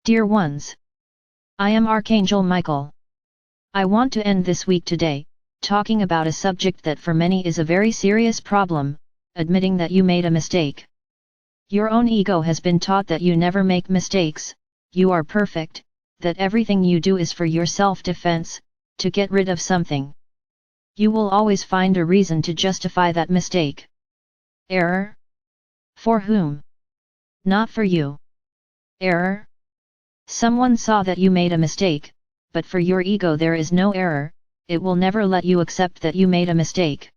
Dear ones, I am Archangel Michael. I want to end this week today, talking about a subject that for many is a very serious problem, admitting that you made a mistake. Your own ego has been taught that you never make mistakes, you are perfect, that everything you do is for your self-defense, to get rid of something. You will always find a reason to justify that mistake. Error? For whom? Not for you. Error? Someone saw that you made a mistake, but for your ego there is no error, it will never let you accept that you made a mistake.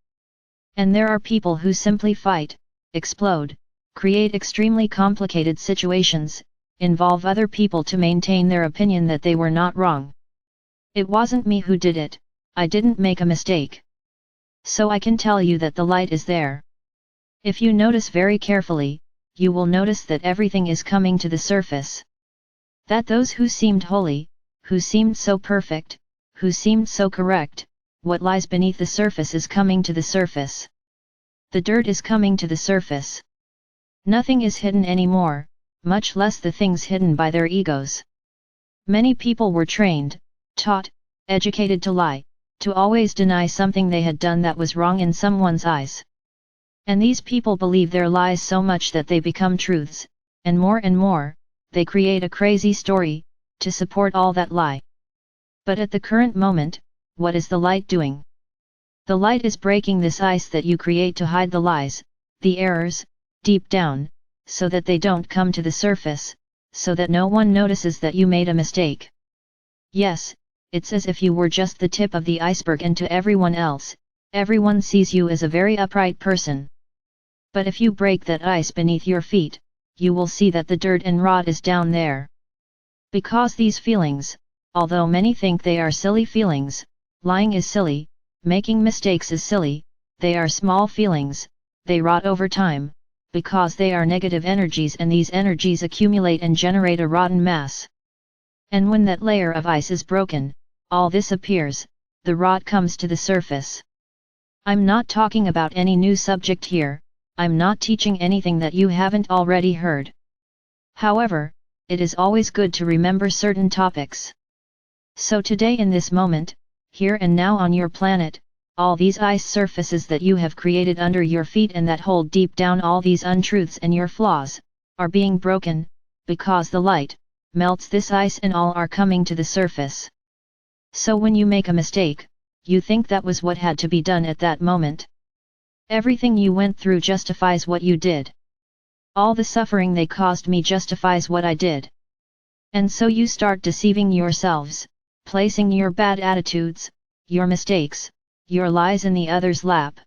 And there are people who simply fight, explode, create extremely complicated situations, involve other people to maintain their opinion that they were not wrong. It wasn't me who did it, I didn't make a mistake. So I can tell you that the light is there. If you notice very carefully, you will notice that everything is coming to the surface. That those who seemed holy, who seemed so perfect, who seemed so correct, what lies beneath the surface is coming to the surface. The dirt is coming to the surface. Nothing is hidden anymore, much less the things hidden by their egos. Many people were trained, taught, educated to lie, to always deny something they had done that was wrong in someone's eyes. And these people believe their lies so much that they become truths, and more, they create a crazy story, to support all that lie. But at the current moment, what is the light doing? The light is breaking this ice that you create to hide the lies, the errors, deep down, so that they don't come to the surface, so that no one notices that you made a mistake. Yes, it's as if you were just the tip of the iceberg, and to everyone else, everyone sees you as a very upright person. But if you break that ice beneath your feet, you will see that the dirt and rot is down there. Because these feelings, although many think they are silly feelings, lying is silly, making mistakes is silly, they are small feelings, they rot over time, because they are negative energies, and these energies accumulate and generate a rotten mass. And when that layer of ice is broken, all this appears, the rot comes to the surface. I'm not talking about any new subject here, I'm not teaching anything that you haven't already heard. However, it is always good to remember certain topics. So today, in this moment, here and now on your planet, all these ice surfaces that you have created under your feet and that hold deep down all these untruths and your flaws, are being broken, because the light melts this ice and all are coming to the surface. So when you make a mistake, you think that was what had to be done at that moment. Everything you went through justifies what you did. All the suffering they caused me justifies what I did. And so you start deceiving yourselves, placing your bad attitudes, your mistakes, your lies in the other's lap.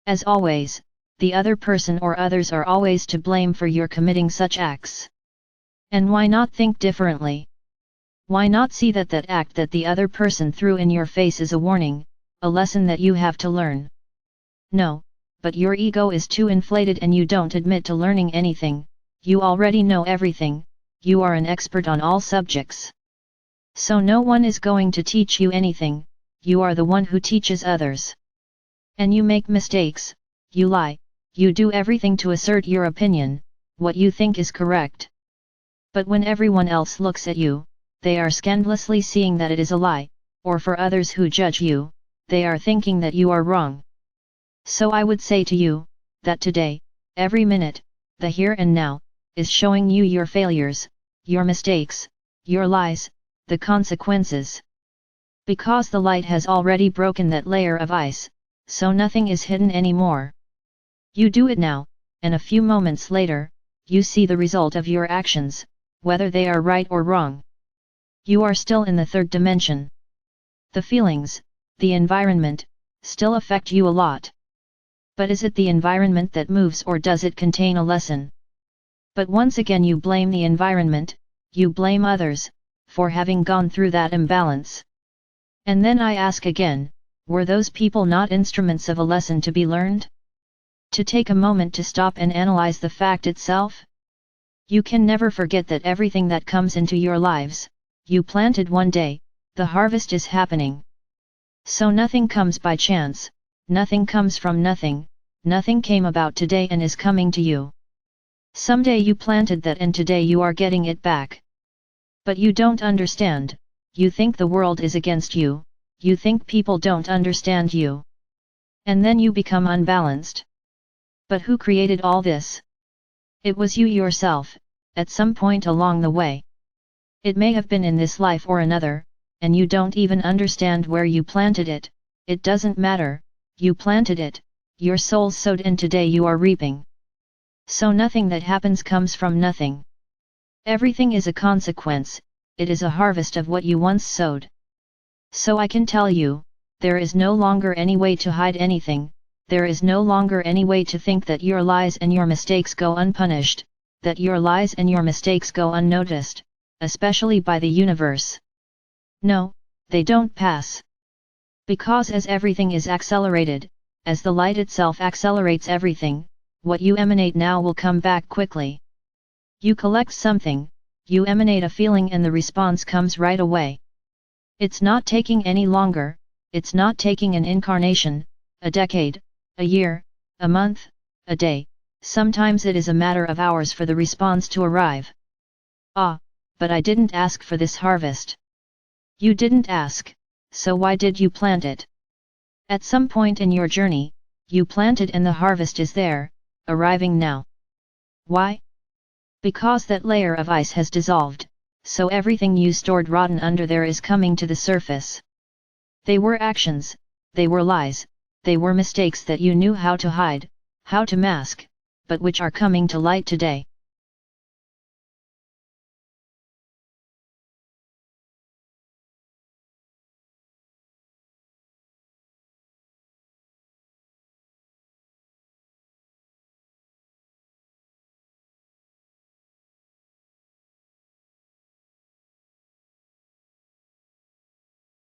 As always, the other person or others are always to blame for your committing such acts. And why not think differently? Why not see that that act that the other person threw in your face is a warning, a lesson that you have to learn? No, but your ego is too inflated and you don't admit to learning anything, you already know everything, you are an expert on all subjects. So no one is going to teach you anything, you are the one who teaches others. And you make mistakes, you lie, you do everything to assert your opinion, what you think is correct. But when everyone else looks at you, they are scandalously seeing that it is a lie, or for others who judge you, they are thinking that you are wrong. So I would say to you, that today, every minute, the here and now, is showing you your failures, your mistakes, your lies, the consequences. Because the light has already broken that layer of ice, so nothing is hidden anymore. You do it now, and a few moments later, you see the result of your actions, whether they are right or wrong. You are still in the third dimension. The feelings, the environment, still affect you a lot. But is it the environment that moves, or does it contain a lesson? But once again you blame the environment, you blame others, for having gone through that imbalance. And then I ask again, were those people not instruments of a lesson to be learned? To take a moment to stop and analyze the fact itself? You can never forget that everything that comes into your lives, you planted one day, the harvest is happening. So nothing comes by chance, nothing comes from nothing, nothing came about today and is coming to you. Someday you planted that and today you are getting it back. But you don't understand, you think the world is against you, you think people don't understand you. And then you become unbalanced. But who created all this? It was you yourself, at some point along the way. It may have been in this life or another, and you don't even understand where you planted it. It doesn't matter, you planted it, your soul sowed, and today you are reaping. So nothing that happens comes from nothing. Everything is a consequence, it is a harvest of what you once sowed. So I can tell you, there is no longer any way to hide anything, there is no longer any way to think that your lies and your mistakes go unpunished, that your lies and your mistakes go unnoticed, especially by the universe. No, they don't pass. Because as everything is accelerated, as the light itself accelerates everything, what you emanate now will come back quickly. You collect something, you emanate a feeling, and the response comes right away. It's not taking any longer, it's not taking an incarnation, a decade, a year, a month, a day, sometimes it is a matter of hours for the response to arrive. Ah, but I didn't ask for this harvest. You didn't ask, so why did you plant it? At some point in your journey, you planted and the harvest is there, arriving now. Why? Because that layer of ice has dissolved, so everything you stored rotten under there is coming to the surface. They were actions, they were lies, they were mistakes that you knew how to hide, how to mask, but which are coming to light today.